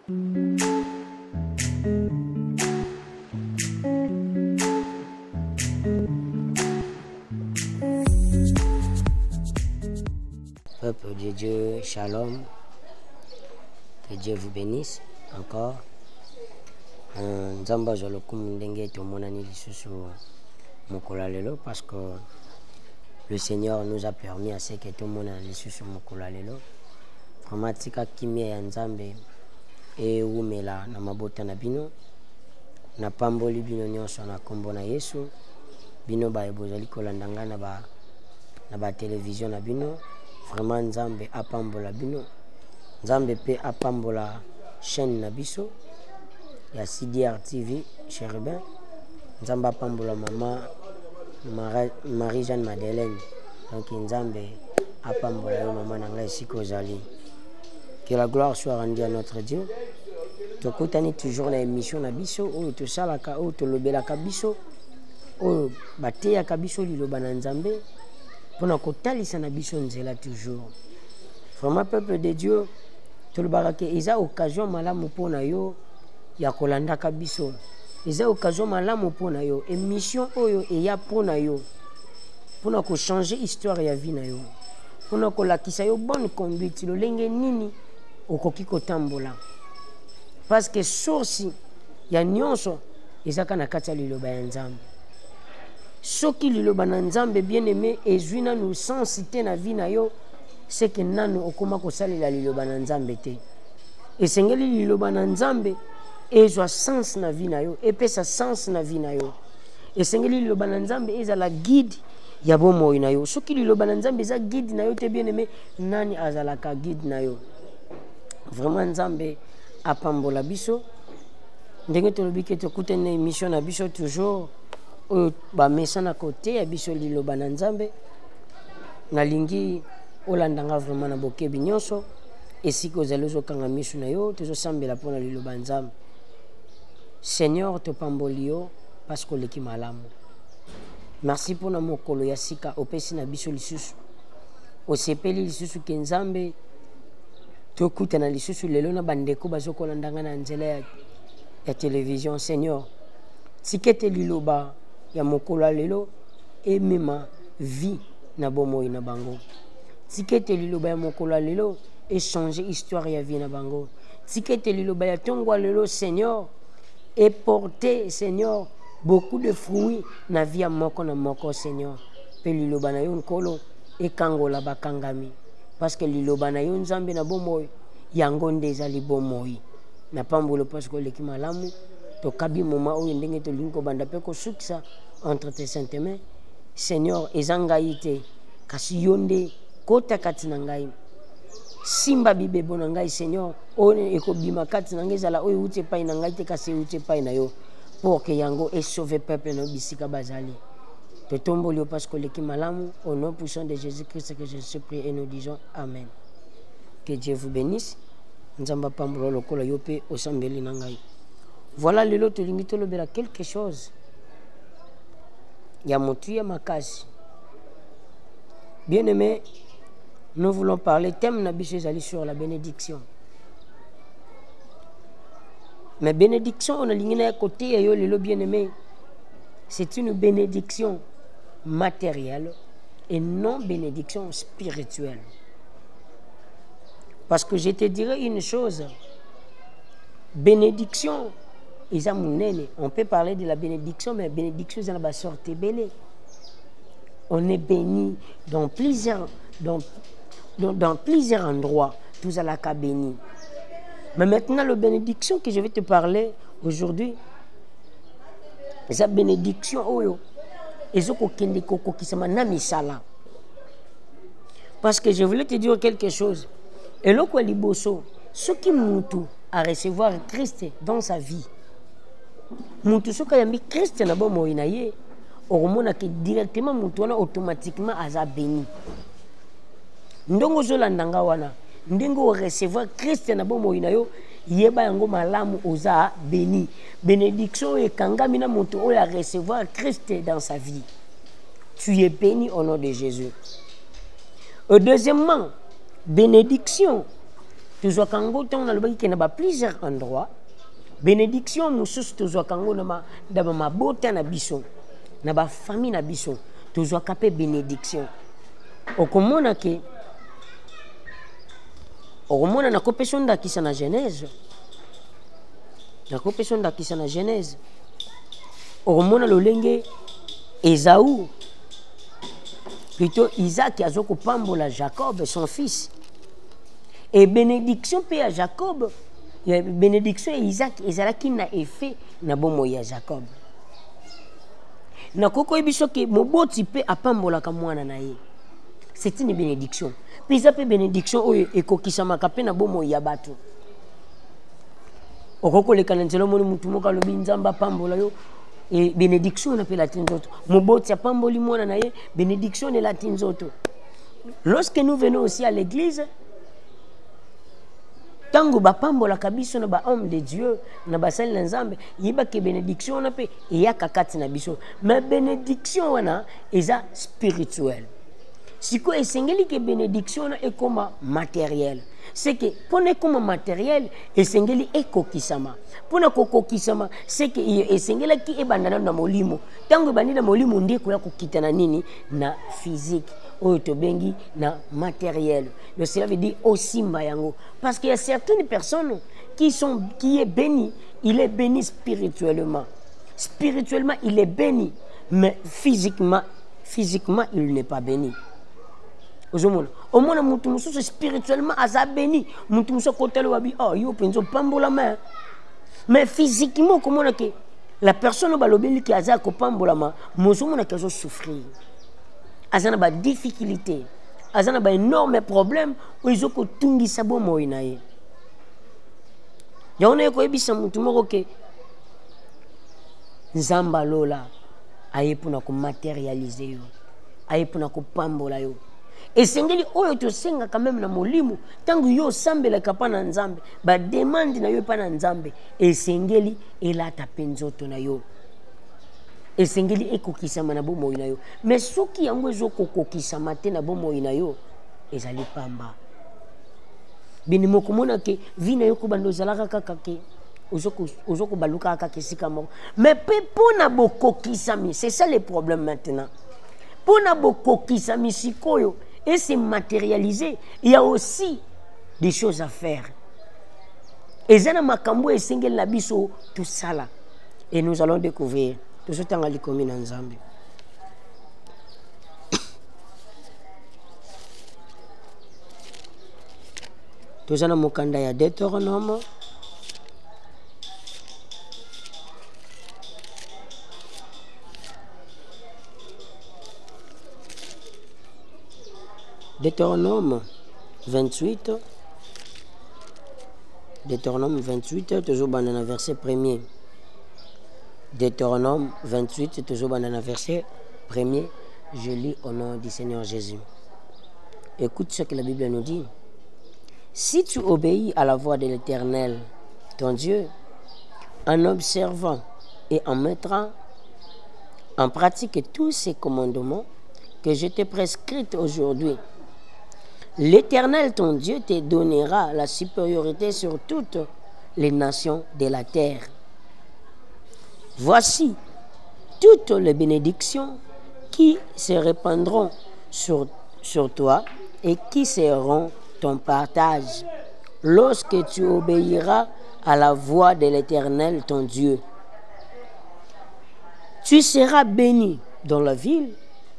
Peuple de Dieu, shalom, que Dieu vous bénisse encore. Nzamba jolokum ndenge tomonani lisusu mokolo lelo parce que le Seigneur nous a permis à ce que tout le monde lisusu mokolo lelo. Vraiment tika kimia ya Nzambe e umela na mabota na bino na pamboli bino nyonso na kombo na Yesu bino ba ebozali kolandanga na ba télévision na bino. Vraiment Nzambe apambola bino, Nzambe pe apambola chaîne na biso ya CDR TV Cherubin, Nzambe apambola maman Marie-Jeanne Madeleine, donc Nzambe apambola yo maman nanga esiko zali. Que la gloire soit rendue à notre Dieu. Tokutani toujours na émission na biso oyo tosalaka oyo tolobelaka biso oyo bateyaka biso liloba na Nzambe. Pour kotalisa na biso nzela toujours. Vraiment peuple de Dieu, tout le barake eza occasion malamu pona yo ya kolandaka biso. Eza occasion malamu pona yo émission oyo eya pona yo. Pona ko changer histoire ya vie na yo. Pona ko lakisa yo bonne conduite lolenge nini okoki kotambola. Parce que source ya nyonso ezaka na kati ya liloba ya Nzambe. Soki liloba na Nzambe bien-aimé ezwina nous sensité na vie na yo c'est que nanu okoma kosalela liloba na Nzambe te. Esengeli liloba na Nzambe ezwa sens na vie na yo epesa sens na vie na yo. Esengeli liloba na Nzambe ezala guide ya bomoi na yo. Soki liloba na Nzambe eza guide na yo te bien-aimé nani azalaka guide na yo. Vraiment Nzambe apambola biso ndenge tolobi ke tokute na émission na biso toujours ba mesana côté ya biso liloba na Nzambe nalingi olandanga vraiment na bokebi nyonso esiko zalozo kanga misu na yo tozo sambela pona liloba Nzambe. Seigneur topamboli yo parce que leki malamu. Merci pour na mokolo ya sika opesi na biso lisusu osepeli lisusu ke Nzambe tokuta na lisusu lelo na bandeko bazokolandanga na nzela ya télévision. Seigneur tikete liloba ya mokolo lelo emema vie na bomoi na bango. Tikete liloba ya mokolo lelo échanger histoire ya vie na bango. Tikete liloba ya tongwa lelo Seigneur et porter Seigneur beaucoup de fruits na vie moko na moko Seigneur. Pe liloba na yo nkolo ekangola bakangami parce que liloba na yo Nzambe na bomoi yango ndezali bomoi na pambolo parce que leki malamu. Tokabi moma oyo ndenge tolingi kobanda pe kosukisa entre tes saintes mains. Seigneur ezangai te kasi yonde kota kati na ngai simba bibebo na ngai Seigneur oyo ekobima kati na ngai ezala oyo uti epai na ngai te kasi uti epai na yo pour que yango esauve peuple na bisika bazali. Totomboli yo parce que leki malamu au nom puissant de Jésus-Christ que je suis prié et nous disons amen. Que Dieu vous bénisse. Nzamba pambolo lokola yo pe osambeli na ngai. Voilà le lot limite le bela quelque chose. Yamotuya makasi. Bien-aimé, nous voulons parler thème nabiso ezali sur la bénédiction. Mais bénédiction on a lingina ya côté yo le bien-aimé. C'est une bénédiction matérielle et non bénédiction spirituelle. Parce que je te dirais une chose. Bénédiction on peut parler de la bénédiction, mais bénédiction c'est la sorte belle. On est béni dans plusieurs endroits. Tout à la cas béni. Mais maintenant, la bénédiction que je vais te parler aujourd'hui, c'est la bénédiction oyo. Parce que je voulais te dire quelque chose. Et là, quoi, liboso, ce qui moutou à recevoir Christ dans sa vie. Moutou soka yambi Christ na bo moina ye oromona ke directement moutou wana automatiquement aza béni. Ndongo zolandanga wana ndengo recevoir Christ na bo moina yo yeba yango malamu oza béni. Bénédiction e kangami na moutou o ya recevoir Christ dans sa vie. Tu es béni au nom de Jésus. Deuxièmement, bénédiction tozwa kango tant na lobaki na ba plusieurs endroits bénédiction mosusu tozwa kango na ba mabota na biso na ba famille na biso tozwa kapé bénédiction okomona ke okomona na kopesa ndakisa na Genèse okomona lolenge Esaü plutôt Isaac azoko pambola Jacob son fils et bénédiction pe à Jacob bénédiction Isaac ezalaki na effet na bomo ya Jacob na koko ebiso ke moboti pe apambolaka mwana na ye c'est une bénédiction pisa pe bénédiction oyo ekokisamaka pe na bomo ya bato okokoleka na nzela moni mutu moko alobi nzambe apambola yo et bénédiction na pe la tinzoto moboti apamboli mwana na ye bénédiction na la tinzoto. Lorsque nous venons aussi à l'église tango bapambola kabiso na ba homme de Dieu na basali na nzambe yiba ke bénédiction na pe ya kakati na biso mais bénédiction wana eza spirituel siko esengeli ke bénédiction na ekoma matériel c'est que pone comme matériel esengeli ekokisama pona kokokisama c'est que esengela ki ebandana na molimo tango ebandi na molimo ndeko ya kokita na nini na physique oyo tobengi na matériel. Donc cela veut dire aussi mayango parce qu'il y a certaines personnes qui est béni, il est béni spirituellement il est béni mais physiquement il n'est pas béni. Au moins mutu mususu spirituellement aza béni mutu mususu kotelo wabi oh yo penzo pambola main mais physiquement comment que la personne balobeli ki aza ko pambola ma musumu na kezo souffrir azana ba difficulté azana ba énorme problème oizo ko tungisa bomo inaye yaone ko ebisa mutu moko ke nzamba lola ayepuna ko matérialiser yo ayepuna ko pambola yo esengeli oyo tosenga quand même na molimo tangu yo sambela kapana nzambe ba demande na yo pa na nzambe esengeli elata penzoto na yo esengeli ekokisama na bomo na yo mais soki yango ezokokokisama te na bomo na yo ezali pamba bini mokomona ke vina yo ko bando zalaka kaka ke ozoko baluka kaka kesika moko mais pe pona bokokisami c'est ça le problème maintenant pona bokokisami sikoyo et c'est matérialisé, il y a aussi des choses à faire. Et zana makambo et singel labiso tout ça là. Et nous allons découvrir tout ce temps à l'ikomi ensemble. Tout ça na mokanda ya Deutéronome. Deutéronome 28, toujours dans le verset 1er. Deutéronome 28, toujours dans le verset 1er. Je lis au nom du Seigneur Jésus. Écoute ce que la Bible nous dit. Si tu obéis à la voix de l'Éternel, ton Dieu, en observant et en mettant en pratique tous ces commandements que je t'ai prescrits aujourd'hui, l'Éternel, ton Dieu, te donnera la supériorité sur toutes les nations de la terre. Voici toutes les bénédictions qui se répandront sur toi et qui seront ton partage lorsque tu obéiras à la voix de l'Éternel, ton Dieu. Tu seras béni dans la ville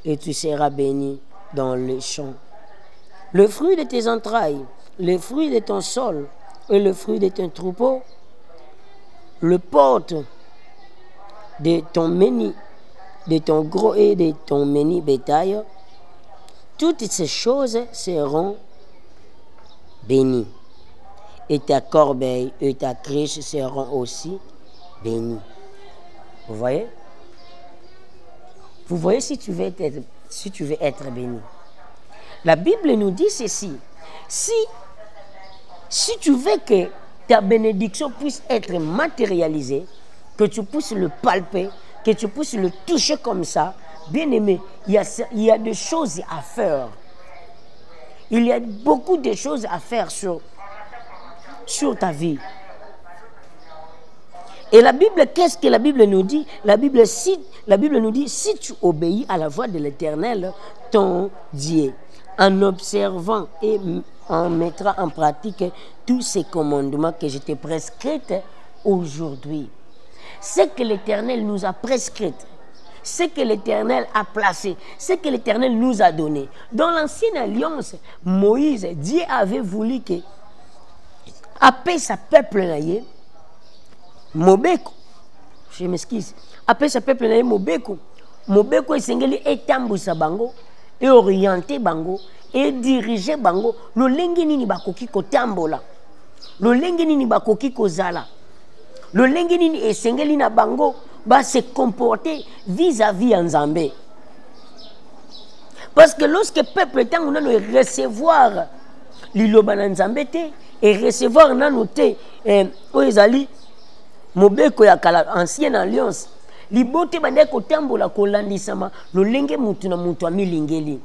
et tu seras béni dans les champs. Le fruit de tes entrailles, le fruit de ton sol et le fruit de ton troupeau, le porte de ton menu, de ton gros et de ton menu bétail, toutes ces choses seront bénies. Et ta corbeille et ta cruche seront aussi bénies. Vous voyez? Vous voyez si tu veux être béni. La Bible nous dit ceci. Si tu veux que ta bénédiction puisse être matérialisée, que tu puisses le palper, que tu puisses le toucher comme ça, bien aimé, il y a des choses à faire. Il y a beaucoup de choses à faire sur sur ta vie. Et la Bible, qu'est-ce que la Bible nous dit? La Bible nous dit, si tu obéis à la voix de l'Éternel, ton Dieu, en observant et en mettant en pratique tous ces commandements que je t'ai prescrits aujourd'hui. Ce que l'Éternel nous a prescrit, ce que l'Éternel a placé, ce que l'Éternel nous a donné. Dans l'ancienne alliance, Moïse, Dieu avait voulu que, après sa peuple, Mobeko, je m'excuse, après sa peuple, Mobeko esengeli etambusa bango, et orienter bango, et diriger bango, lo lengi nini bakoki kotambola, lo lengi nini bakoki kozala, lo lengi nini esengeli na bango, va se comporter vis-à-vis en Zambé. Parce que lorsque le peuple est en train de recevoir l'Iloba Nzambé et recevoir Nanote, Oezali, Mobeko ya kala ancienne alliance, libote bande ko tambola ko landisama, lo lenge mutu na mutu amilingeli.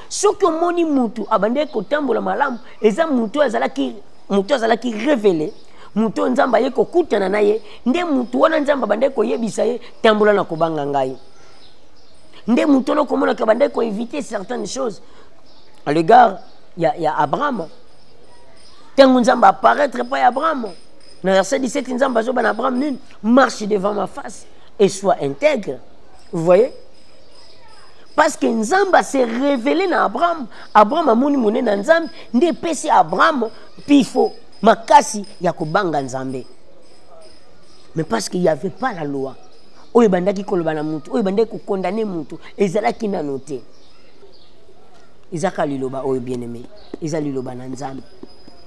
Soki omoni mutu abande ko tambola malamu, eza mutu azalaki révélé. Mutu nzamba ye kokutana na ye, nde mutu wana nzamba bande ko yebisa ye tambola na kobanga ngai. Nde mutu no komona ka bande ko éviter certaines choses à l'égard ya Abraham. Tangu nzamba apparaître pas ya Abraham. Dans verset 17, nzamba zo ban Abraham nune, marche devant ma face et sois intègre. Vous voyez? Parce que nzamba s'est révélé na Abraham. Abraham a moni moné na nzambe, nde pesi Abraham pifo. Makasi ya kubanga nzambe. Mais parce qu'il n'y avait pas la loi. Oye bandaki kolobana mutu, oye bandaki condamner mutu, ezalaki na noté. Ezaka liloba oye bien-aimé, ezali liloba na nzambe.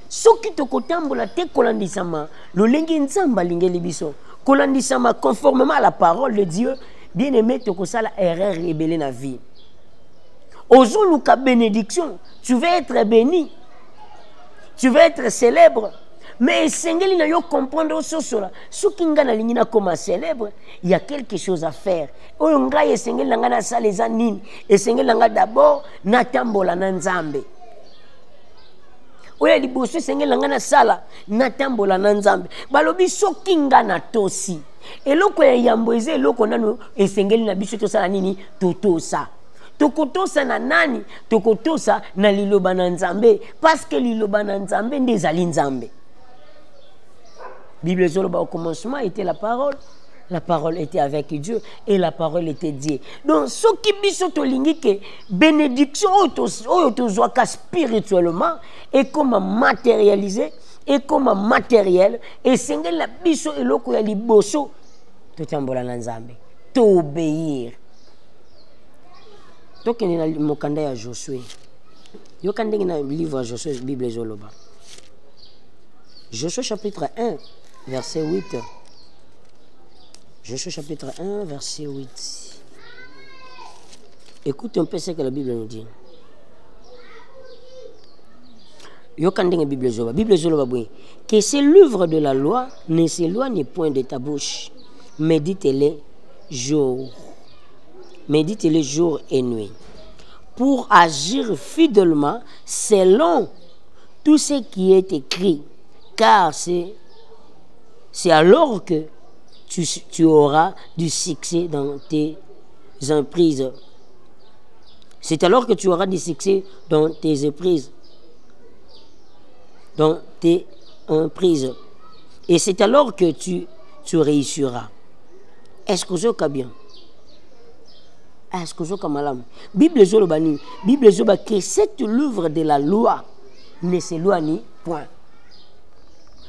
Soki to kotambola te kolandisama, lo lengi nzamba lingeli biso, kolandisama conformément à la parole de Dieu, bien-aimé to kosala erreur rebelle na vie. Ozoluka bénédiction, tu vas être béni. Tu vas être célèbre. Mais Sengeli n'a yo comprendre ce cela. Ce qui ngana lingina comme célèbre, il y a quelque chose à faire. Oyonga ye Sengeli ngana saleza nini. Et Sengeli ngana d'abord na tambola na nzambe. Oya liboso Sengeli ngana sala na tambola na nzambe. Balobi so kingana tosi. Eloko ya yamboeze eloko nanu e Sengeli na biso to sala nini totosa. Tokotosa na nani, tokotosa na liloba na nzambe, parce que liloba na nzambe ndezali nzambe. Bible zoloba au commencement était la parole était avec Dieu et la parole était Dieu. Donc ce qui biso to lingike bénédiction oyo tozwaka spirituellement et comment matérialiser et comment matériel et sengeli la biso eloko ya liboso to tambola na nzambe, to obéir. Donc, il y a Mokanda ya Josué. Il y a un livre à Josué, Bible Zoloba. Josué chapitre 1, verset 8. Josué chapitre 1, verset 8. Écoute un peu ce que la Bible nous dit. Il y a un Bible Zoloba. Bible Zoloba, oui. Que ce livre de la loi ne s'éloigne point de ta bouche. Médite-les jour. Médite-les jour et nuit, pour agir fidèlement selon tout ce qui est écrit, car c'est alors que tu auras du succès dans tes emprises. C'est alors que tu auras du succès dans tes emprises. Dans tes emprises. Et c'est alors que tu réussiras. Est-ce que je vois bien? Est-ce que je vois comme Bible Zolobani, Bible Zoba, que cet livre de la loi ne s'éloigne point.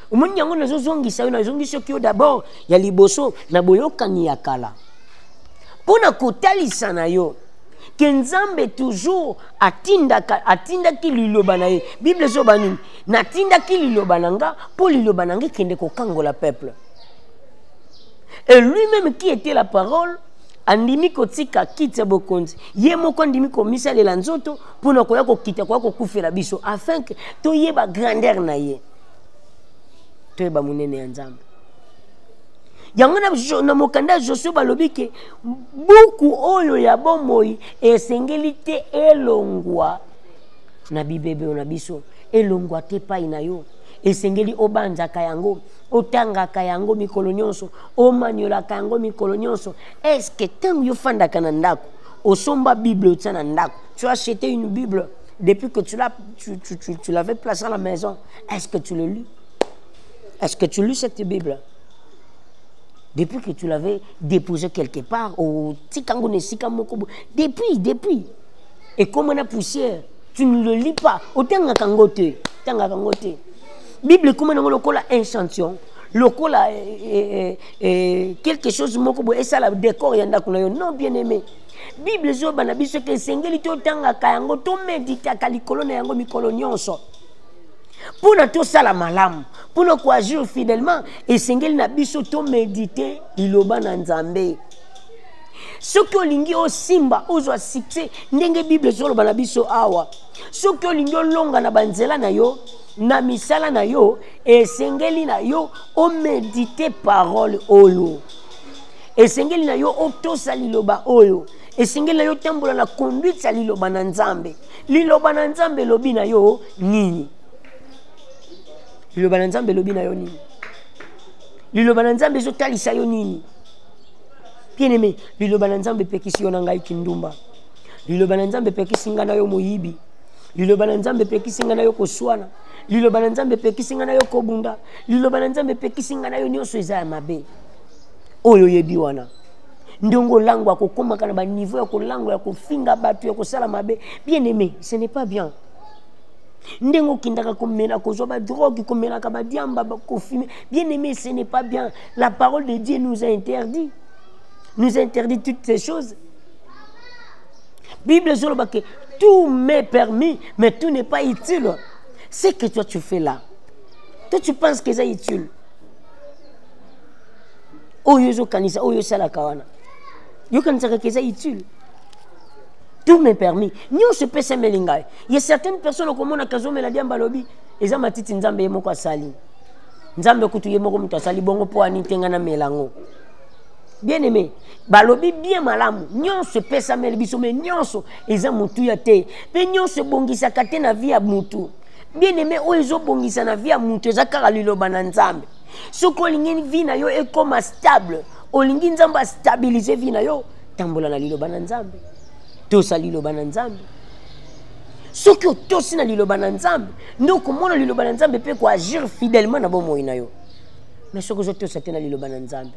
Au moins, il y a un qui d'abord, il y a liboso, na boyokani yakala. Pour na kotali sanayo, que Nzambe toujours atinda ki lilobanaye. Bible Zobani, na tinda ki lilobananga, pour lilobananga kende ko kangola peuple. Et lui-même qui était la parole, andimi kotika kitse bokonzi ye moko ndimi komisa le lanzoto pona koya ko kita kwa ko kufela biso afin que to yeba grandeur na ye to yeba munene ya Nzambe yango na mokanda Josué balobi ke buku oyo ya bomoi esengeli te elongwa na bibebe na biso elongwa te pa ina yo esengeli obanzaka yango otangaka yango mikolo nyonso omaniolaka yango mikolo nyonso. Est-ce que tango yo fandaka na ndako osomba Bible otia na ndako, tu as acheté une Bible depuis que tu l'avais placée à la maison, est-ce que tu le lis? Est-ce que tu lis cette Bible? Depuis que tu l'avais déposée quelque part, au Tikango Nesika Mokobo, depuis. Et comme on a poussière, tu ne le lis pas. Autant Kangote. Bible, comme on a un chanson, quelque chose Mokobo, et ça, la décor, non, bien aimé. Bible, zo banabiso que sengeli to tanga kayango to medita kalikolo na yango mikolo nyonso. Pour tout ça la malam, pour nous agir fidèlement et sengeli na biso to méditer liloba na Nzambe. Ce que lingi o simba ozo succès ndenge Bible zo loba na biso awa. Ce que lingi o longa na banzela na yo na misala na yo et sengeli na yo o méditer parole oyo. Et sengeli na yo o to sa liloba oyo. Et singeli na yo tambola na conduite sa liloba na Nzambe. Liloba na Nzambe lobi na yo nini? Liloba na Nzambe lobi na yo nini? Liloba na Nzambe zo talisa yo nini? Bien aimé, liloba na Nzambe pekisi yo na ngai kindumba. Liloba na Nzambe pekisi nga na yo moyibi. Liloba na Nzambe pekisi nga na yo koswana. Liloba na Nzambe pekisi nga na yo kobunda. Liloba na Nzambe pekisi nga na yo nyonso eza ya mabe. Oyo yebi wana. Ndongo lango akokoma kana ba niveau ya kolango ya kofinga batu ya kosala mabe. Bien aimé, ce n'est pas bien. Ndengo kindaka komena kozwa ba drogue komena ka ba diamba ba kofime. Bien aimé, ce n'est pas bien. La parole de Dieu nous a interdit. Nous interdit toutes ces choses. Bible sur le que tout m'est permis, mais tout n'est pas utile. Ce que toi tu fais là, toi tu penses que c'est utile. Oyo zo kanisa, oyo sala kawana. Yo kanisa que c'est utile. Tout m'est permis. Ni on se peut s'emelinga. Il y a certaines personnes comme on a kazo me la diamba lobi, eza matiti nzambe yemoko asali. Nzambe kutu yemoko mtu asali bongo po anitenga na melango. Bien aimé, balobi bien malamu, nyon se pesa mele biso me nyonso eza mutu ya te. Pe nyon se bongisa kate na via mutu. Bien aimé, o ezo bongisa na via mutu eza kaka liloba na Nzambe. Soko lingeni vina yo e koma stable. O lingi Nzamba stabiliser vina yo, tambola na liloba na Nzambe. Tosa liloba na Nzambe. Soko tosi na liloba na Nzambe, ndoko mona liloba na Nzambe pe ko agir fidèlement na bomo ina yo. Mais soko zo tosa te na liloba na Nzambe.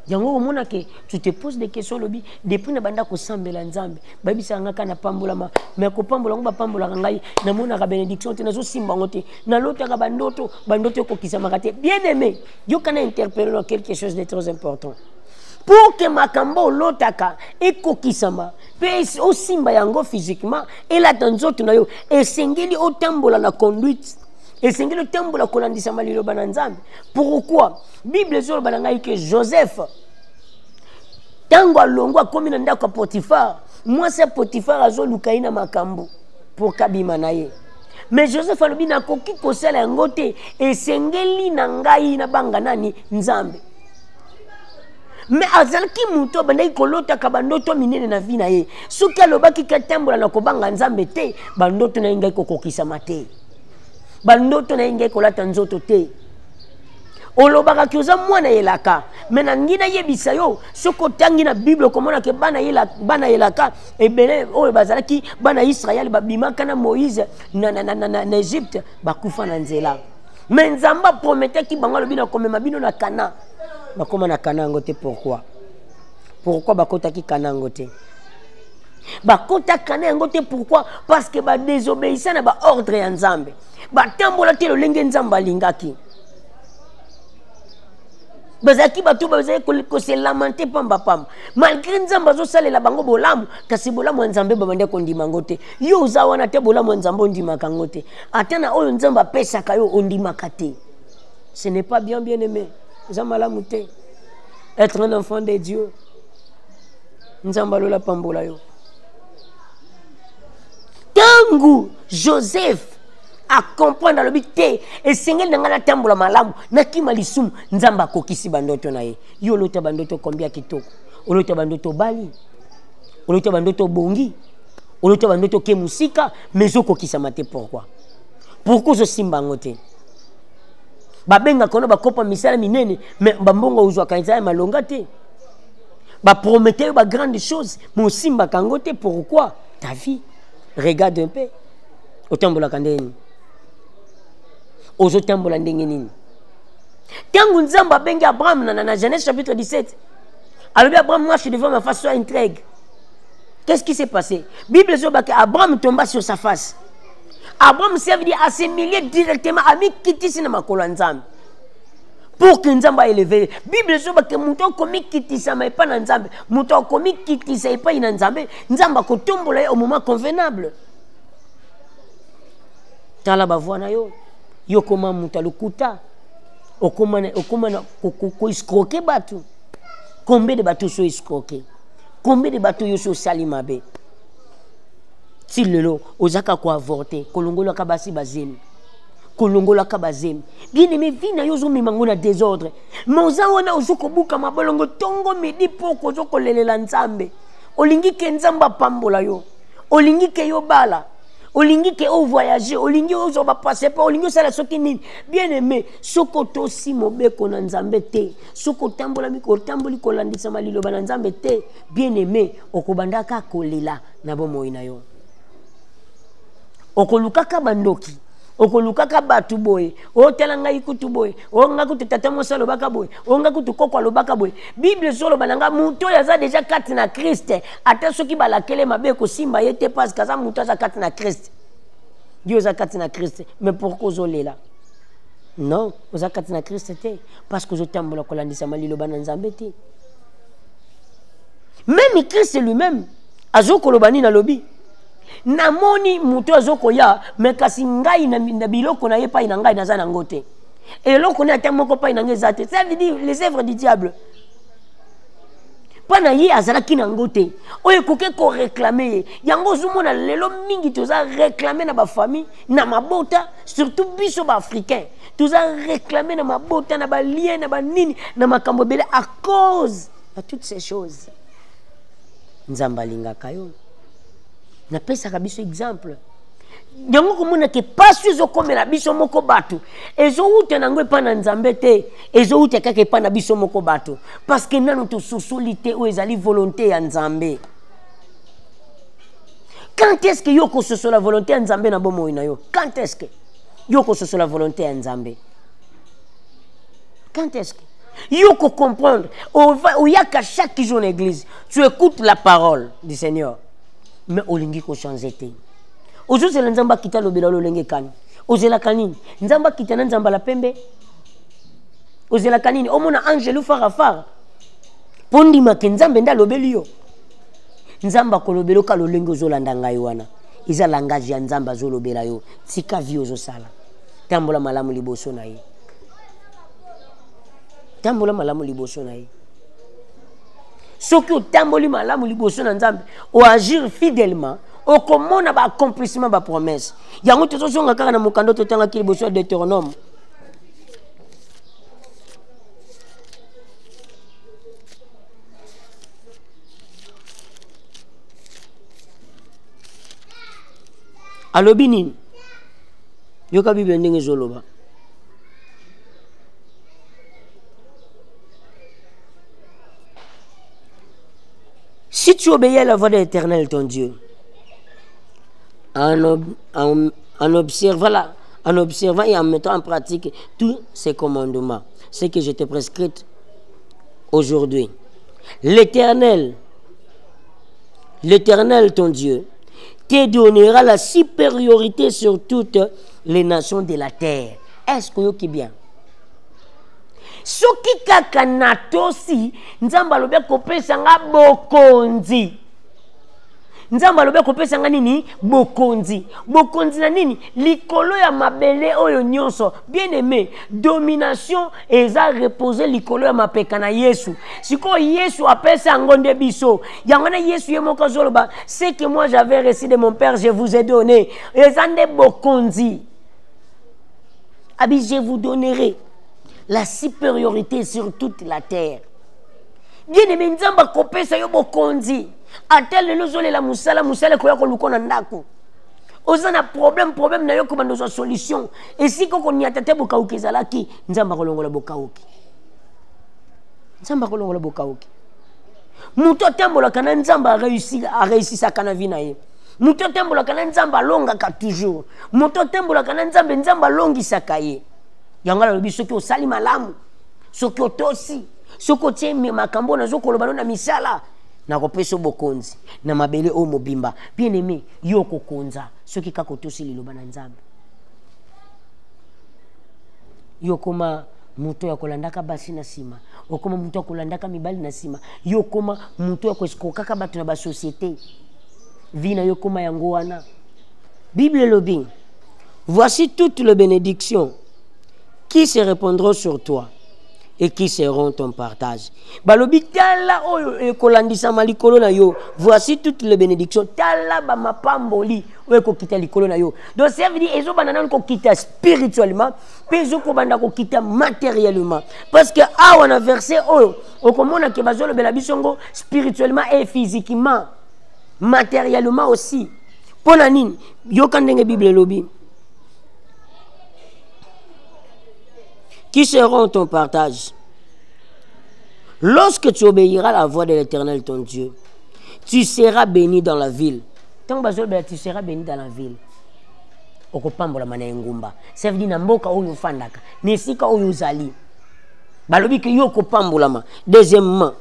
Yango omona ke tu te poses des questions lobi depuis na banda ko sambela Nzambe babisa ngaka na pambola ma mais ko pambola ngo ba pambola ngai na mona ka bénédiction te nazo simba ngote na lota ka bandoto ko kisama kate. Bien aimé, yo kana interpeller dans quelque chose de très important pour que makambo lotaka e kokisama pe o simba yango physiquement et la tanzoto na yo esengeli o tambola na conduite. Et c'est le temple la kolandisa malilo bananzambe. Pourquoi? Bible sur banangai que Joseph tango alongwa komi na ndako Potifar. Moi c'est Potifar azo lukaina makambo pour kabima na ye. Mais Joseph alobi na koki kosala ngote esengeli na ngai na banga nani Nzambe. Mais azalaki muto bandai kolota ka bandoto minene na vie na ye. Soki alobaki ka tembola na kobanga Nzambe te, bandoto na ngai kokokisa mate. Bandoto na inge kolata nzoto te. Olobaka kioza mwana yelaka. Mena ngina yebisa yo. Soko tangi na Bible komona ke bana yelaka. Ebele oyo bazalaki bana Israël babimaka na Moïse na Egypte bakufa na nzela. Mais Nzamba promettait ki bango lobina komema bino na Kana. Bakoma na Kana ngote pourquoi? Pourquoi bakota ki Kana ngote? Bakota Kana ngote pourquoi? Parce que ba désobéissant na ba ordre ya Nzambe. Batambola te lo lenge Nzamba lingaki. Bazaki batu bazaki ko se lamenter pamba pamba. Malgré Nzamba zo salela bango bolamu, kasi bolamu Nzambe babande ko ndima ngote. Yo za wana te bolamu Nzambe ndima kangote. Atana oyo Nzamba pesa kayo ondima kate. Ce n'est pas bien aimé. Zamalamu te. Être un enfant de Dieu. Nzamba lola pambola yo. Tangu Joseph a comprendre le but et sengel nangana tambola malamu na kima lisumu Nzamba kokisi bandoto na ye. Yo lota bandoto kombia kitoko. Olota bandoto bali. Olota bandoto bongi. Olota bandoto ke musika mais zo kokisa mate pourquoi? Pourquoi je simba ngote? Babenga kono bakopa misala minene, mais bambongo uzwa kanisa malonga te. Ba prometteur ba grande chose, mon simba kangote. Pourquoi? Ta vie. Regarde un peu. Otambola kandeni. Ozo tambola ndenge nini. Tangu nzamba benga Abraham na Genèse chapitre 17. Alors Abraham marche devant ma face, soit intrigue. Qu'est-ce qui s'est passé? Bible dit que Abraham tomba sur sa face. Abraham s'est dit assimiler directement à mi kitisi na makolo nzambe. Pour que nzamba élevé. Bible dit que muto komi kitisa mais pas na nzambe. Muto komi kitisa et pas na nzambe. Nzamba ko tombola au moment convenable. Tala ba voix na yo. Yo koma muta lukuta. Okomana ko escroquer batu. Combien de bateaux sont escroqués? Combien de bateaux sont salimabe? Si le lot, ozaka ko avorté, kolongola kabasi bazem. Kolongola kabazem. Bien aimé, vina yozo mimango na désordre. Moza wana ozoko buka mabolongo tongo midi poko ozoko lelela nzambe. Olingi ke nzamba pambola yo. Olingi ke yo bala. Olingi ke o voyager, olingi ozo ba passer pas, olingi sala soki nini. Bien aimé, soko to si mobeko na nzambe te. Soko tambola miko tamboli kolandisa malilo ba na nzambe te. Bien aimé, okobandaka kolela na bomoyi na yo. Okolukaka bandoki. Okolukaka batu boye. O telanga ikutu boye. O ngakutu tata mosa lobaka boye. O ngakutu kokwa lobaka boye. Bible solo bananga muto yaza déjà kati na Christ. Ata soki balakele mabeko simba yete parce que ça muto za kati na Christ. Dieu za kati na Christ. Mais pourquoi ozolela? Non, oza kati na Christ te parce que ozotambola kolandisa malilo bana nzambe te. Même Christ lui-même azokolobani na lobi. Namoni muto azoko ya mekasi ngai na biloko na ye pa ina ngai naza nango te. Et loko na ta moko pa ina ngai zate. Ça veut dire les œuvres du diable. Pana ye azala ki nango te. Oye koke ko réclamer. Yango zumona lelo mingi toza réclamer na ba famille, na mabota, surtout biso ba africain. Toza réclamer na mabota, na ba lien, na ba nini, na makambo bele à cause de toutes ces choses. Nzamba linga kayo. Na pesa kabiso exemple. Yango komona ke pasu ezo komela biso moko batu. Ezo ute nango epa na nzambe te. Ezo ute kaka epa na biso moko batu. Parce que nano to sosolite o ezali volonté ya nzambe. Quand est-ce que yoko soso la volonté ya nzambe na bomo ina yo? Quand est-ce que yoko soso la volonté ya nzambe? Quand est-ce que yoko comprendre? Au yaka chaque jour en église, tu écoutes la parole du Seigneur. Mais olingi ko changer te. Ozo se nzamba kita lobela lolenge kani. Ozela kanini? Nzamba kita na nzamba la pembe. Ozela kanini? Omona angelu fara. Pondi makenzambe nda lobeli yo. Nzamba ko lobelo ka lolenge ozolanda ngai wana. Iza langage ya nzamba zo lobela yo. Tika vi ozo sala. Tambola malamu liboso na ye. Tambola malamu liboso na ye. Soki otamboli malamu liboso na nzambe o agir fidèlement o komona ba accomplissement ba promesse yango tozonga kaka na mokando totanga ki liboso ya Deutéronome. Alobi nini yoka Bible ndenge zoloba. Si tu obéis à la voix de l'Éternel, ton Dieu, en observant et en mettant en pratique tous ces commandements, ce que je t'ai prescrit aujourd'hui, l'Éternel, ton Dieu, te donnera la supériorité sur toutes les nations de la terre. Est-ce que vous bien? Soki kaka natosi nzamba lobe kopesa nga bokonzi. Nzamba lobe kopesa nga nini? Bokonzi. Bokonzi na nini? Likolo ya mabele oyo nyonso. Bien aimé, domination eza reposer likolo ya mapeka na Yesu. Siko Yesu apesa ngonde biso. Yangona Yesu yemoko zoloba, c'est que moi j'avais reçu de mon père, je vous ai donné. Ezande bokonzi. Abi je vous donnerai la supériorité sur toute la terre. Bien aimé, nzamba kopesa yo bokonzi. Atel le zole la musala koya ko lukona ndako. oza na problème na yo ko bando za solution esiko ko nyata te bokauki ezalaki nzamba kolongola bokauki nzamba kolongola bokauki muto atambola kana nzamba réussir kana vie na ye muto atambola kana nzamba longaka toujours muto atambola kana nzamba longisaka ye yangala lobi soki osali malamu soki otosi soki otie makambo nazokoloba na misala nakopesa bokonzi na mabele o mobimba bien aimé yo kokonza soki kaka otosi liloba na nzambe yo koma muto ya kolandaka basi na sima okoma muto ya kolandaka mibali na sima yo koma muto ya kokaka bato na ba société vina yo koma yango wana Bible lobi voici toutes les bénédictions qui se répandront sur toi et qui seront ton partage. Balobi tala oyo ekolandisa malikolo na yo. Voici toutes les bénédictions. Tala ba mapamboli oyo kokita likolo na yo. Donc ça veut dire ezo banana ko kita spirituellement, pezo ko banda ko kita matériellement. Parce que on a versé oyo okomona ke bazolo bela bisongo spirituellement et physiquement, matériellement aussi. Pona nini yo kandenge Bible lobi. Qui seront ton partage? Lorsque tu obéiras à la voix de l'Éternel ton Dieu, tu seras béni dans la ville. Tant que tu seras béni dans la ville. Okopambola mana ngumba. Ça veut dire namboka oyo fandaka, nesika oyo zali. Balobi ke yo kopambola ma. Deuxièmement,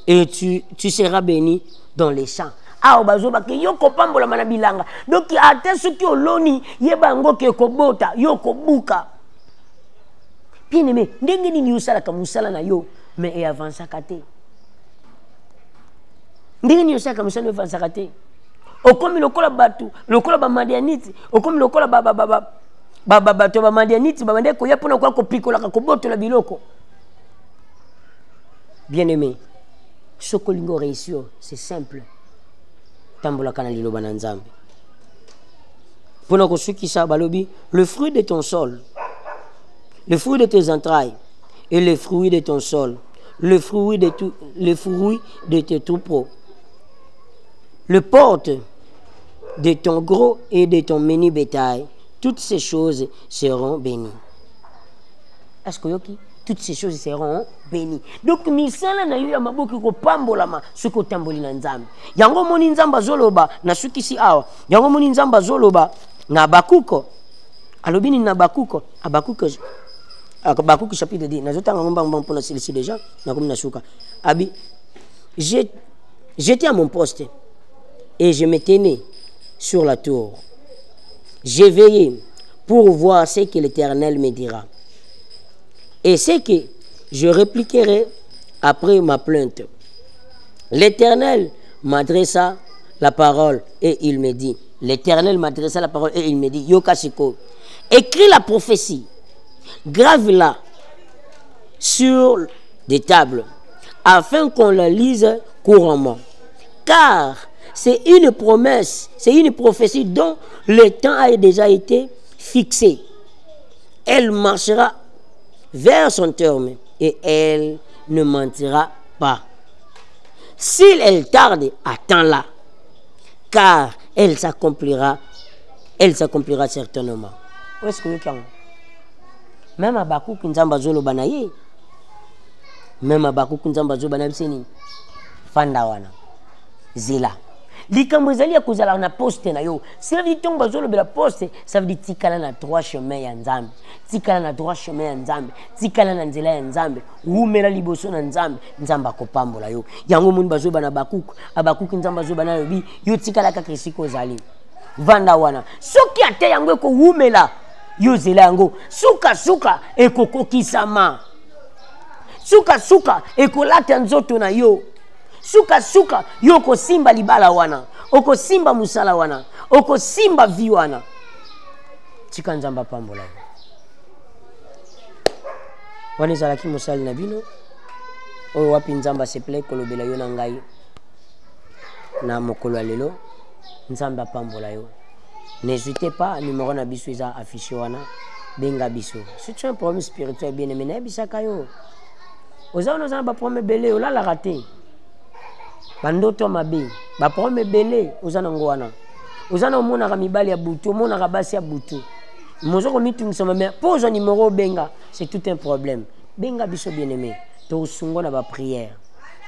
et tu seras béni dans les champs. Ah bazoba ke yo kopambola mana bilanga. Donc ate soki oloni yeba ngo ke kobota yo kobuka. Bien aimé, ndenge nini usala ka musala na yo mais et avance kate. Ndenge nini usala ka musala no avance kate. Okomi lokola batu, lokola ba madianiti, okomi lokola bato ba madianiti ba bande ko yapona ko pikola ka kobotola biloko. Bien aimé, sokolingo réussir, c'est simple. Tambola kana liloba na nzambe. Pona ko sukisa balobi, le fruit de ton sol. Le fruit de tes entrailles et le fruit de ton sol, le fruit de tes troupeaux, le porte de ton gros et de ton menu bétail, toutes ces choses seront bénies. Est-ce que toutes ces choses seront bénies? Donc, misala na yo ya maboki ko pambolama suko tamboli na nzambe. Yango moni nzamba zoloba na sukisi awa. Yango moni nzamba zoloba na Abakuko. Alobini na Abakuko. Abakuko chapitre 10. Nazotanga ngomba pour na silisi déjà. Na comme na suka. Abi j'étais à mon poste et je me tenais sur la tour. J'ai veillé pour voir ce que l'Éternel me dira. Et ce que je répliquerai après ma plainte. L'Éternel m'adressa la parole et il me dit. L'Éternel m'adressa la parole et il me dit. Yokashiko, écris la prophétie. Grave-la sur des tables afin qu'on la lise couramment. Car c'est une promesse, c'est une prophétie dont le temps a déjà été fixé. Elle marchera vers son terme et elle ne mentira pas. S'il elle tarde, attends-la, car elle s'accomplira certainement. Où est-ce que vous êtes? Même à Abakuki nzamba zolo banaye. Même à Abakuki nzamba zolo banaye sini. Fanda wana. Zila. Likambo ezali ya kozala na poste na yo. Ça veut dire tomba zolo bela poste, ça veut dire tikala na droit chemin ya nzambe. Tikala na droit chemin ya nzambe. Tikala na nzela ya nzambe. Umela liboso na nzambe, nzamba kopambola yo. Yango muni bazo bana Abakuki, Abakuki nzamba zo bana yobi, yo tikala kaka esiko zali. Vanda wana. Soki ate yango ko umela yo zela yango suka ekokokisama suka ekolata nzoto na yo suka yo kosimba libala wana okosimba musala wana okosimba vi wana tika nzamba pambola wana ezalaki mosali na bino oyo wapi nzamba seple kolobela yo na ngai na mokolo ya lelo nzamba pambola yo. N'hésitez pas, numéro na biso eza affiché wana benga biso. Si tu as un problème spirituel bien aimé na bisaka yo. Oza na ba problème belé ola la raté. Bandoto mabe, ba problème belé oza nango wana. ozana omona mibali ya butu omona basi ya butu mozo ko mitungisa mama pose un numéro benga c'est tout un problème benga biso bien-aimé to sungo na ba prière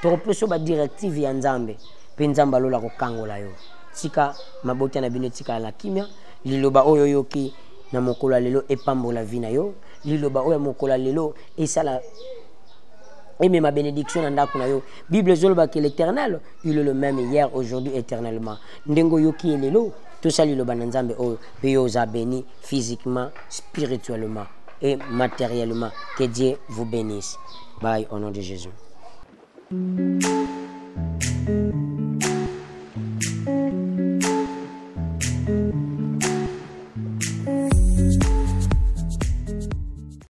to peso ba directive ya nzambe pe nzamba lola ko kangola yo tika mabota na bino tika la kimia liloba oyo yoki na mokolo lelo epambola vina yo liloba oyo mokolo lelo esala et même ma bénédiction na yo Bible zoloba que l'Éternel il est le même hier aujourd'hui éternellement ndengo yoki elelo tout ça liloba na nzambe oyo pe yo za béni physiquement spirituellement et matériellement que Dieu vous bénisse bye au nom de Jésus.